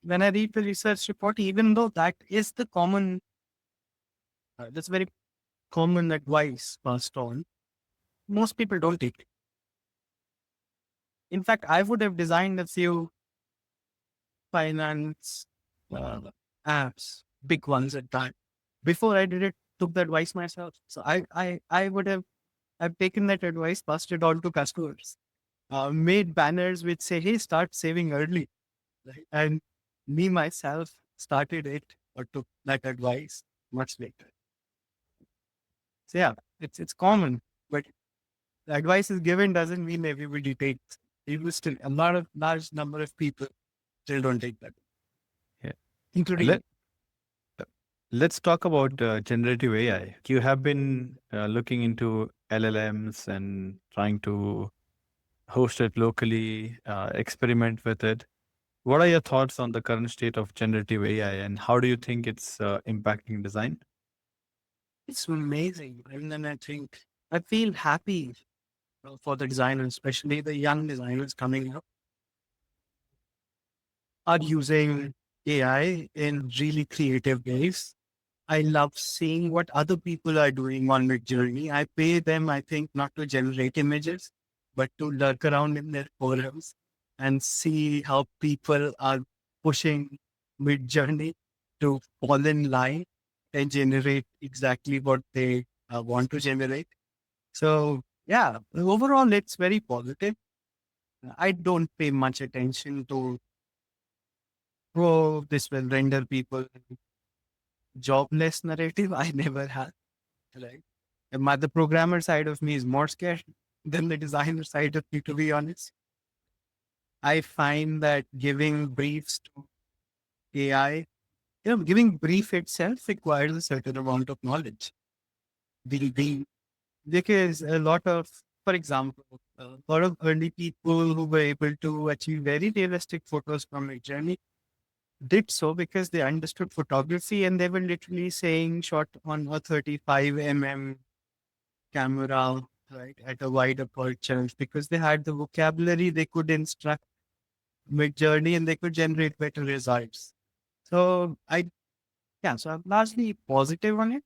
When I read the research report, even though that is the common, that's very common advice passed on, most people don't take it. In fact, I would have designed a few finance uh, apps, big ones at that. Before I did it, took the advice myself. So I would have I've taken that advice, passed it on to customers, made banners which say, "Hey, start saving early," right? And me myself started it or took that advice much later. So yeah, it's common, but the advice is given doesn't mean everybody takes. Even still, a lot of large number of people still don't take that, Yeah. including Let, let's talk about generative AI. You have been looking into LLMs and trying to host it locally, experiment with it. What are your thoughts on the current state of generative AI and how do you think it's impacting design? it's amazing. And then I think I feel happy for the designers, especially the young designers coming up, are using AI in really creative ways. I love seeing what other people are doing on the journey. I pay them, I think, not to generate images, but to lurk around in their forums and see how people are pushing mid journey to fall in line and generate exactly what they want to generate. So, yeah, overall, it's very positive. I don't pay much attention to, oh, this will render people jobless narrative. I never had. Right. The programmer side of me is more scared than the designer side of me, to be honest. I find that giving briefs to AI, giving brief itself requires a certain amount of knowledge. The, because a lot of, for example, a lot of early people who were able to achieve very realistic photos from a journey did so because they understood photography and they were literally saying shot on a 35 mm camera, right, at a wide aperture because they had the vocabulary, they could instruct mid journey and they could generate better results. So so I'm largely positive on it.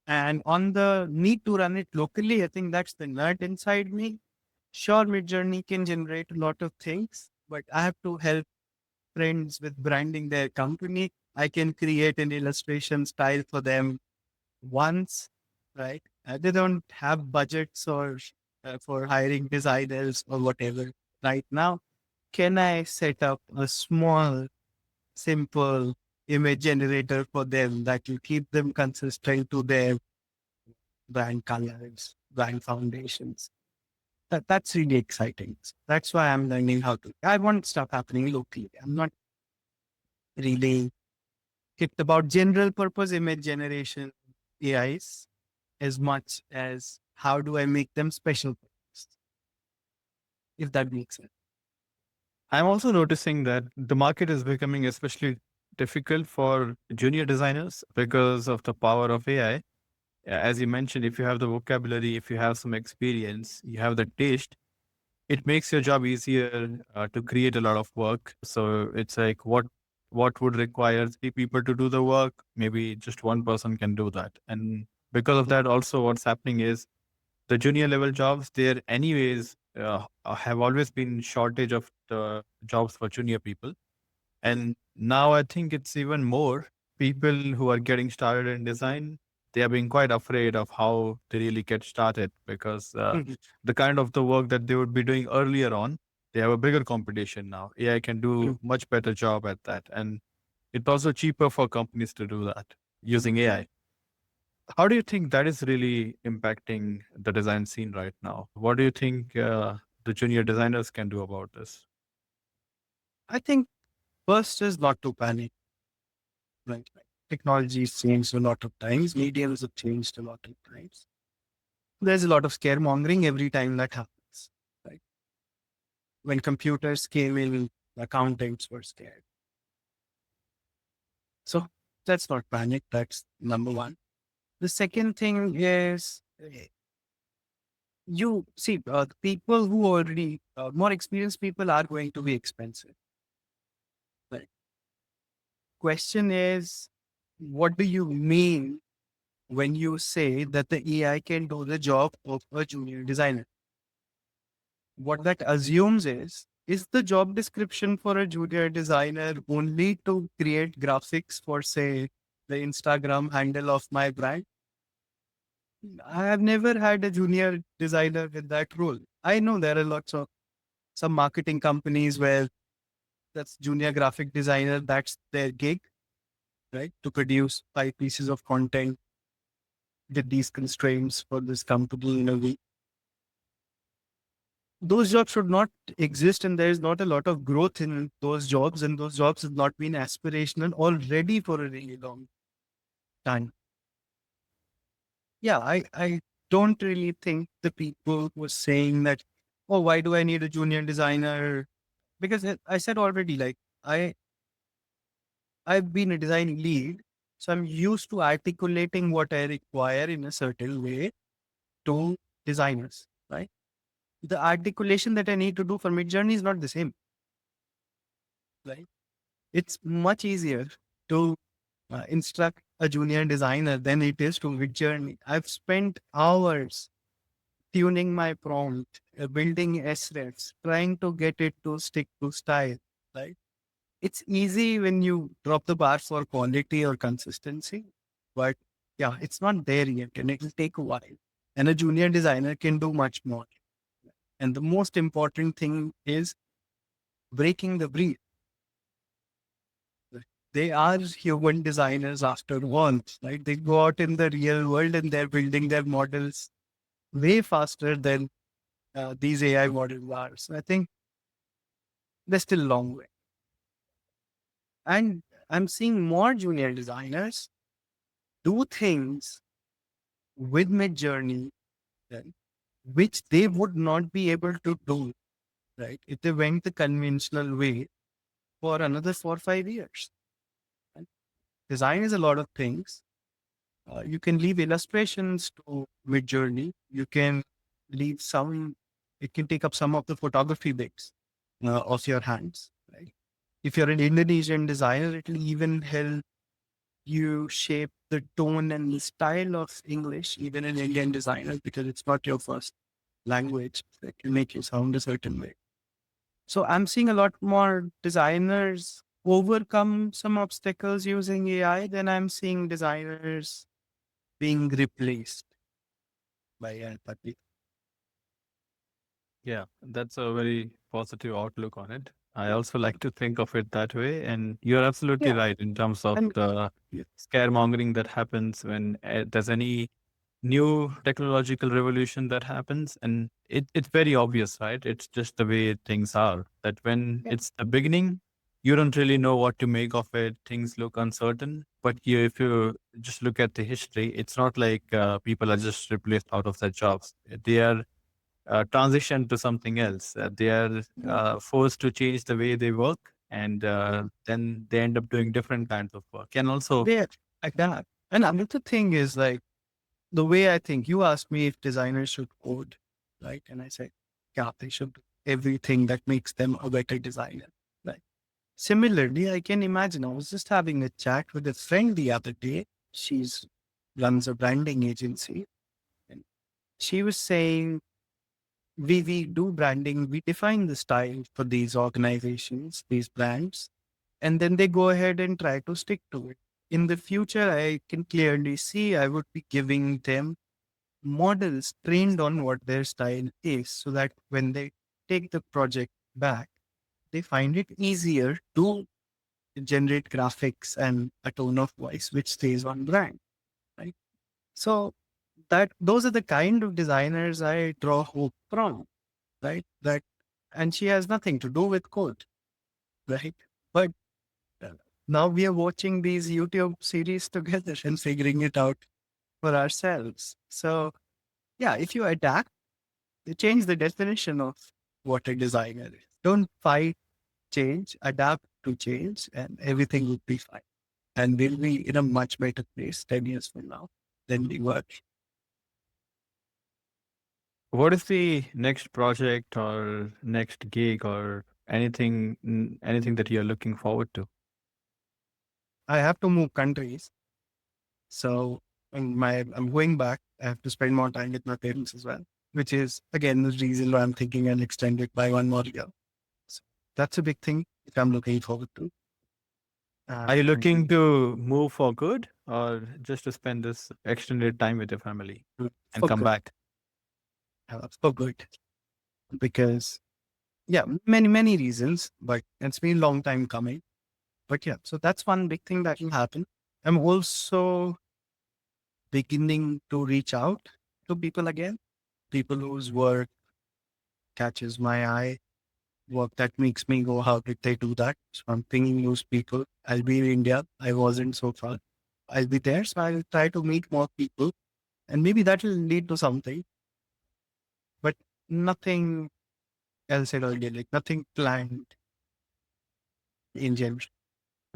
And on the need to run it locally, I think that's the nerd inside me. Sure, mid journey can generate a lot of things, but I have to help friends with branding their company. I can create an illustration style for them once, right? They don't have budgets or for hiring designers or whatever right now. Can I set up a small, simple image generator for them that will keep them consistent to their brand colors, brand foundations? That's really exciting. That's why I'm learning how to. I want stuff happening locally. I'm not really kicked about general purpose image generation AIs as much as how do I make them special purpose, if that makes sense. I'm also noticing that the market is becoming especially difficult for junior designers because of the power of AI. As you mentioned, if you have the vocabulary, if you have some experience, you have the taste, it makes your job easier to create a lot of work. So it's like what would require three people to do the work? Maybe just one person can do that. And because of that, also what's happening is the junior level jobs there anyways have always been shortage of the jobs for junior people, and now I think it's even more people who are getting started in design. They are being quite afraid of how they really get started because Mhm. the kind of the work that they would be doing earlier on, they have a bigger competition now. AI can do Mhm. much better job at that, and it's also cheaper for companies to do that using AI. How do you think that is really impacting the design scene right now? What do you think the junior designers can do about this? I think first is not to panic. Right. Technology has changed a lot of times. Mediums have changed a lot of times. There's a lot of scaremongering every time that happens. Right. When computers came in, accountants were scared. So let's not panic. That's number one. The second thing is you see the people who already more experienced people are going to be expensive. Right. Question is, what do you mean when you say that the AI can do the job of a junior designer? What that assumes is the job description for a junior designer only to create graphics for, say, the Instagram handle of my brand? I have never had a junior designer with that role. I know there are lots of some marketing companies where that's junior graphic designer, that's their gig, right? To produce 5 pieces of content with these constraints for this company in a week. Those jobs should not exist, and there is not a lot of growth in those jobs, and those jobs have not been aspirational already for a really long time. Yeah, I don't really think the people who are saying that, oh, why do I need a junior designer? Because I said already, like I I've been a design lead, so I'm used to articulating what I require in a certain way to designers, right? The articulation that I need to do for mid journey is not the same, right? It's much easier to instruct a junior designer than it is to mid journey. I've spent hours tuning my prompt, building SREFs, trying to get it to stick to style, right? It's easy when you drop the bar for quality or consistency, but yeah, it's not there yet and it will take a while. And a junior designer can do much more. And the most important thing is breaking the breed. They are human designers after all, right? They go out in the real world and they're building their models way faster than these AI models are. So I think there's still a long way. And I'm seeing more junior designers do things with Mid Journey, right, which they would not be able to do, right, if they went the conventional way for another 4 or 5 years. Right? Design is a lot of things. You can leave illustrations to Mid Journey. You can leave some. It can take up some of the photography bits of your hands. Right? If you're an Indonesian designer, it will even help you shape the tone and the style of English, even an Indian designer, because it's not your first language that can make you sound a certain way. So I'm seeing a lot more designers overcome some obstacles using AI than I'm seeing designers being replaced by AI. Yeah, that's a very positive outlook on it. I also like to think of it that way. And you're absolutely Yeah. right in terms of And the yeah. scaremongering that happens when there's any new technological revolution that happens. And it's very obvious, right? It's just the way things are that when Yeah. it's the beginning, you don't really know what to make of it. Things look uncertain. But if you just look at the history, it's not like people are just replaced out of their jobs. They are transition to something else. They are forced to change the way they work, and then they end up doing different kinds of work. And also, There, like that. And another thing is like the way I think you asked me if designers should code, right? And I said, yeah, they should. everything that makes them a better designer. Right. Similarly, I can imagine I was just having a chat with a friend the other day. She's runs a branding agency, and she was saying we do branding, we define the style for these organizations, these brands, and then they go ahead and try to stick to it. In the future, I can clearly see I would be giving them models trained on what their style is so that when they take the project back, they find it easier to generate graphics and a tone of voice which stays on brand, right? So that those are the kind of designers I draw hope from, right? That and she has nothing to do with code, right? But uh, now we are watching these YouTube series together and figuring it out for ourselves. So yeah, if you adapt, you change the definition of what a designer is. Don't fight change, adapt to change, and everything will be fine. And we'll be in a much better place 10 years from now than we were. What is the next project or next gig or anything that you're looking forward to? I have to move countries. So I'm going back. I have to spend more time with my parents as well, which is again the reason why I'm thinking I'll extend it by one more year. So that's a big thing that I'm looking forward to. Are you And looking to move for good or just to spend this extended time with your family and for come good, back? for good, because yeah, many reasons, but it's been a long time coming. But yeah, so that's one big thing that will happen. I'm also beginning to reach out to people again, people whose work catches my eye, work that makes me go, how did they do that? So I'm thinking those people. I'll be in India. I wasn't so far. I'll be there. So I'll try to meet more people and maybe that will lead to something, but nothing else at all, like nothing planned in general.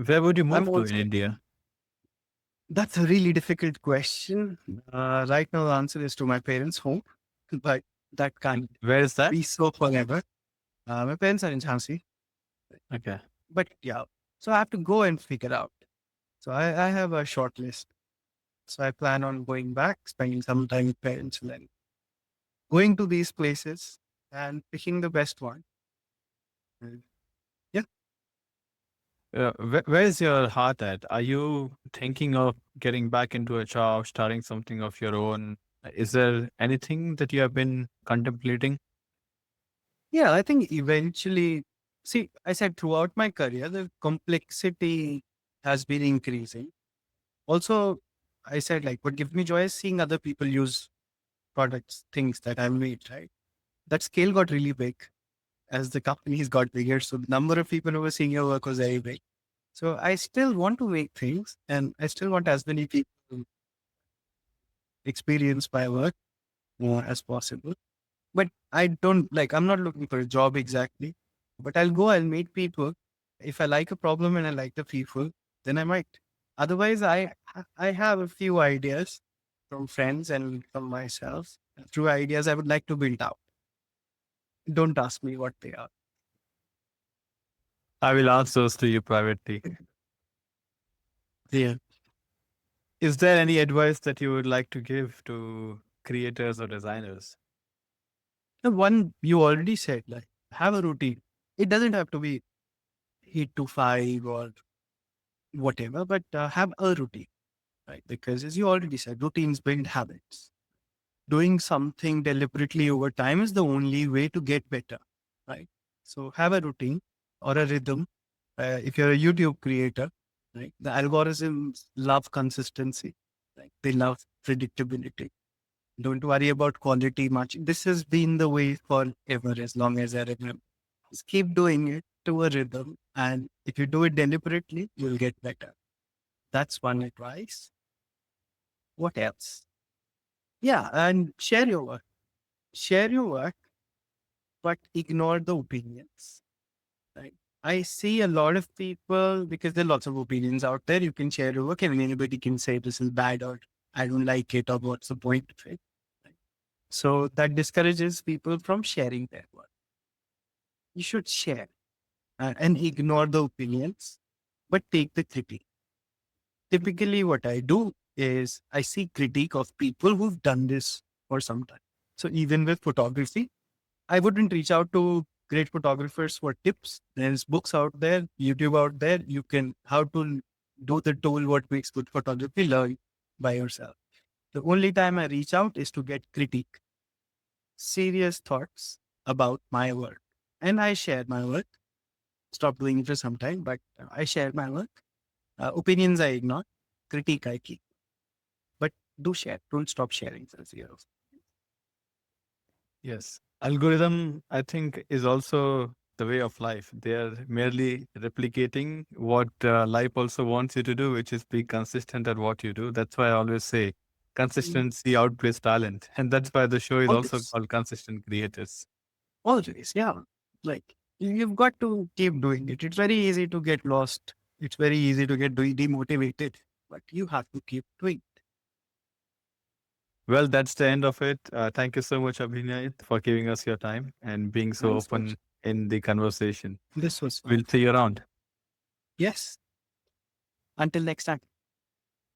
Where would you I'm move to in also, India? that's a really difficult question. Right now, the answer is to my parents' home, but that can't Where is that? be so forever. My parents are in Jhansi, Okay. but yeah, so I have to go and figure out. So I have a short list. So I plan on going back, spending some time with parents, and then going to these places and picking the best one. And yeah, Where is your heart at? Are you thinking of getting back into a job, starting something of your own? Is there anything that you have been contemplating? yeah, I think eventually, see, I said throughout my career, the complexity has been increasing. Also, I said like what gives me joy is seeing other people use products, things that I've made, right? That scale got really big as the companies got bigger. So the number of people who were seeing your work was very big. So I still want to make things and I still want as many people to experience my work as possible. But I don't like, I'm not looking for a job exactly, but I'll meet people. If I like a problem and I like the people, then I might. Otherwise, I have a few ideas from friends and from myself. A few ideas I would like to build out. Don't ask me what they are. I will ask those to you privately. Yeah. Is there any advice that you would like to give to creators or designers? The one you already said, like have a routine. It doesn't have to be 8 to 5 or whatever, but have a routine, right? Because as you already said, routines build habits. Doing something deliberately over time is the only way to get better, right? So have a routine or a rhythm. If you're a YouTube creator, right, the algorithms love consistency, right? They love predictability. Don't worry about quality much. This has been the way forever, as long as I remember. Just keep doing it to a rhythm. And if you do it deliberately, you'll get better. That's one advice. What else? Yeah. And share your work. Share your work, but ignore the opinions. Right? I see a lot of people because there are lots of opinions out there. You can share your work and anybody can say this is bad or I don't like it or what's the point of it. Right? So that discourages people from sharing their work. you should share and ignore the opinions, but take the critique. Typically, what I do is I see critique of people who've done this for some time. So even with photography, I wouldn't reach out to great photographers for tips. There's books out there, YouTube out there. You can how to do the tool what makes good photography, learn by yourself. The only time I reach out is to get critique, serious thoughts about my work. And I share my work. Stop doing it for some time, but I share my work. Opinions I ignore, critique I keep. But do share. Don't stop sharing for fear of. Yes. Algorithm, I think, is also the way of life. They are merely replicating what life also wants you to do, which is be consistent at what you do. That's why I always say consistency outweighs talent. And that's why the show is also Always. called Consistent Creators. Always. Yeah. Like you've got to keep doing it. It's very easy to get lost. It's very easy to get demotivated, but you have to keep doing it. Well, that's the end of it. Thank you so much, Abhinay, for giving us your time and being so Thanks, open coach. in the conversation. This was fun. We'll see you around. Yes. Until next time.